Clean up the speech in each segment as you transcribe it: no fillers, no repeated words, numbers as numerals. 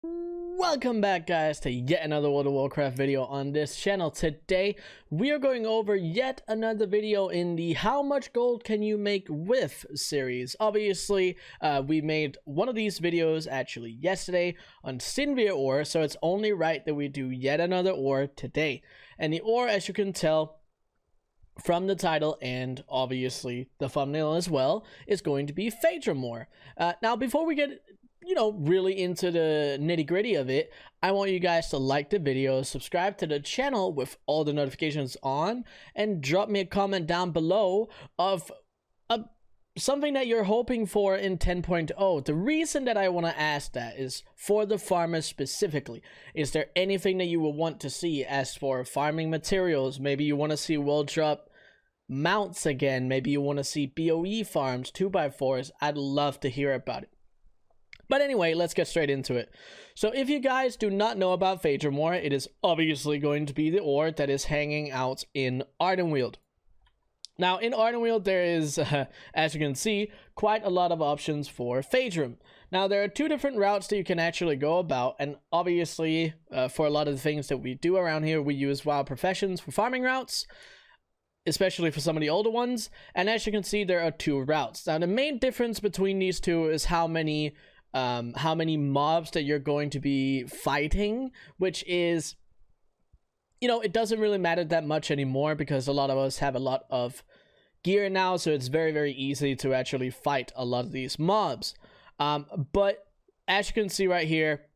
Welcome back, guys, to yet another World of Warcraft video on this channel. Today we are going over yet another video in the how much gold can you make with series. Obviously we made one of these videos actually yesterday on Phaedrum Ore, so it's only right that we do yet another ore today. And the ore, as you can tell from the title and obviously the thumbnail as well, is going to be Phaedrum Ore. Now before we get really into the nitty-gritty of it, I want you guys to like the video, subscribe to the channel with all the notifications on, and drop me a comment down below of something that you're hoping for in 10.0. The reason that I want to ask that is for the farmers specifically. Is there anything that you will want to see as for farming materials? Maybe you want to see world drop mounts again. Maybe you want to see BOE farms, 2x4s. I'd love to hear about it. But anyway, let's get straight into it. So if you guys do not know about Phaedrum Ore, it is obviously going to be the ore that is hanging out in Ardenweald. Now in Ardenweald there is, as you can see, quite a lot of options for Phaedrum. Now there are two different routes that you can actually go about, and obviously for a lot of the things that we do around here, we use Wild Professions for farming routes, especially for some of the older ones. And as you can see, there are two routes. Now the main difference between these two is how many mobs that you're going to be fighting, which is, it doesn't really matter that much anymore because a lot of us have a lot of gear now, so it's very, very easy to actually fight a lot of these mobs. But as you can see right here,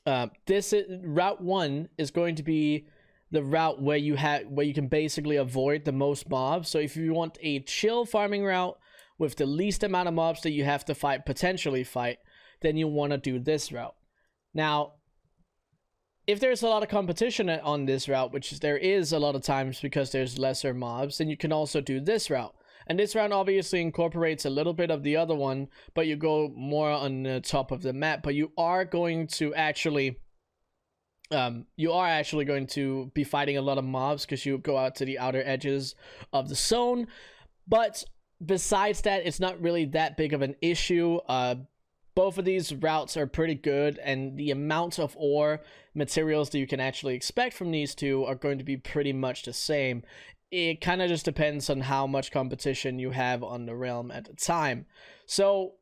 route 1 is going to be the route where you can basically avoid the most mobs. So if you want a chill farming route with the least amount of mobs that you have to potentially fight, then you want to do this route. Now, if there's a lot of competition on this route, which there is a lot of times because there's lesser mobs, then you can also do this route. And this route obviously incorporates a little bit of the other one, but you go more on the top of the map. But you are going to actually going to be fighting a lot of mobs because you go out to the outer edges of the zone. But besides that, it's not really that big of an issue. Both of these routes are pretty good, and the amount of ore materials that you can actually expect from these two are going to be pretty much the same. It kind of just depends on how much competition you have on the realm at the time. So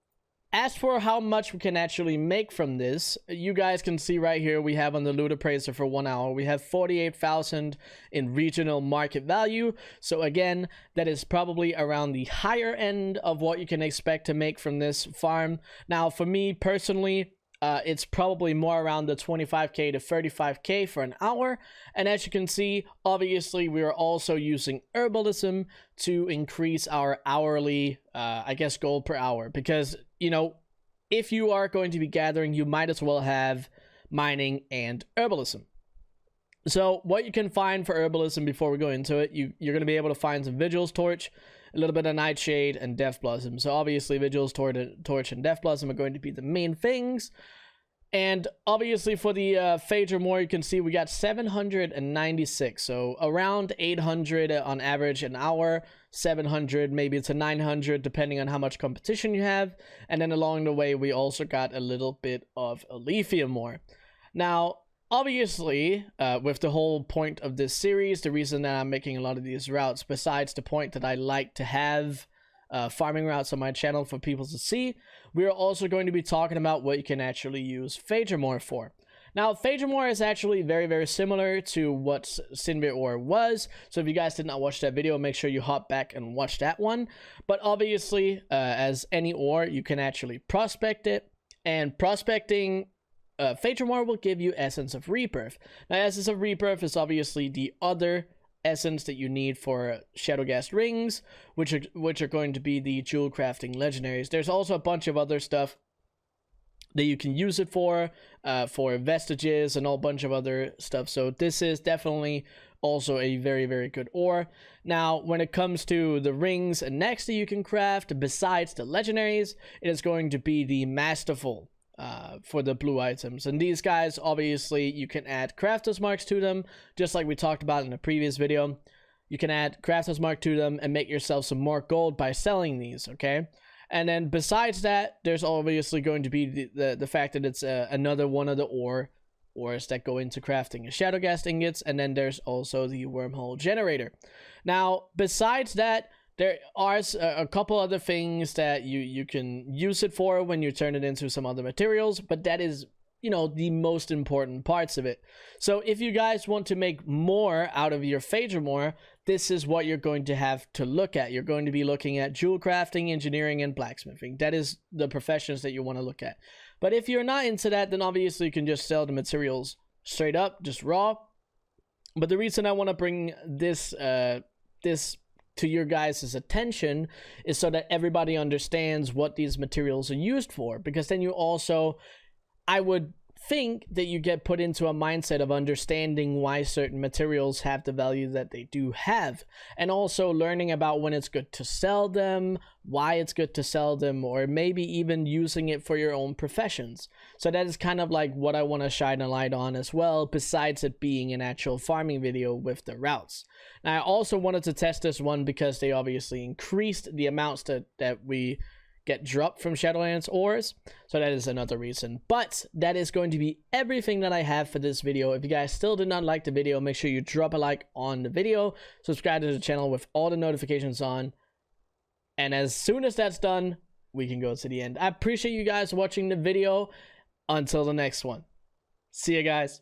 as for how much we can actually make from this, you guys can see right here we have on the loot appraiser for 1 hour, we have 48,000 in regional market value. So again, that is probably around the higher end of what you can expect to make from this farm. Now for me personally, it's probably more around the 25K to 35K for an hour. And as you can see, obviously we are also using herbalism to increase our hourly, gold per hour. Because, if you are going to be gathering, you might as well have mining and herbalism. So what you can find for herbalism before we go into it, you're going to be able to find some Vigil's Torch, a little bit of Nightshade, and Death Blossom. So obviously Vigil's Torch and Death Blossom are going to be the main things. And obviously for the Phaedrum Ore, you can see we got 796, so around 800 on average an hour, 700 maybe to 900 depending on how much competition you have. And then along the way we also got a little bit of Lithium ore. Now obviously with the whole point of this series, the reason that I'm making a lot of these routes, besides the point that I like to have farming routes on my channel for people to see, we are also going to be talking about what you can actually use Phaedrum Ore for. Now Phaedrum Ore is actually very, very similar to what Phaedrum Ore was, so if you guys did not watch that video, make sure you hop back and watch that one. But obviously as any ore, you can actually prospect it, and prospecting Phaedrum Ore will give you Essence of Rebirth. Now Essence of Rebirth is obviously the other essence that you need for Shadowghast rings, which are going to be the jewel crafting legendaries. There's also a bunch of other stuff that you can use it for vestiges and a whole bunch of other stuff. So this is definitely also a very, very good ore. Now when it comes to the rings and next that you can craft besides the legendaries, it is going to be the Masterful for the blue items. And these guys, obviously you can add crafter's marks to them, just like we talked about in the previous video. You can add crafter's mark to them and make yourself some more gold by selling these, okay? And then besides that, there's obviously going to be the fact that it's another one of the ores that go into crafting shadow gas ingots. And then there's also the wormhole generator. Now, besides that, there are a couple other things that you can use it for when you turn it into some other materials, but that is, you know, the most important parts of it. So if you guys want to make more out of your Phaedrum ore, this is what you're going to have to look at. You're going to be looking at jewel crafting, engineering, and blacksmithing. That is the professions that you want to look at. But if you're not into that, then obviously you can just sell the materials straight up, just raw. But the reason I want to bring this to your guys' attention is so that everybody understands what these materials are used for, because then you also, I would think that you get put into a mindset of understanding why certain materials have the value that they do have, and also learning about when it's good to sell them, why it's good to sell them, or maybe even using it for your own professions. So that is kind of like what I want to shine a light on as well, besides it being an actual farming video with the routes. Now, I also wanted to test this one because they obviously increased the amounts that we get dropped from Shadowlands ores, so that is another reason. But that is going to be everything that I have for this video. If you guys still did not like the video, make sure you drop a like on the video, subscribe to the channel with all the notifications on, and as soon as that's done, we can go to the end. I appreciate you guys watching the video. Until the next one, see you guys.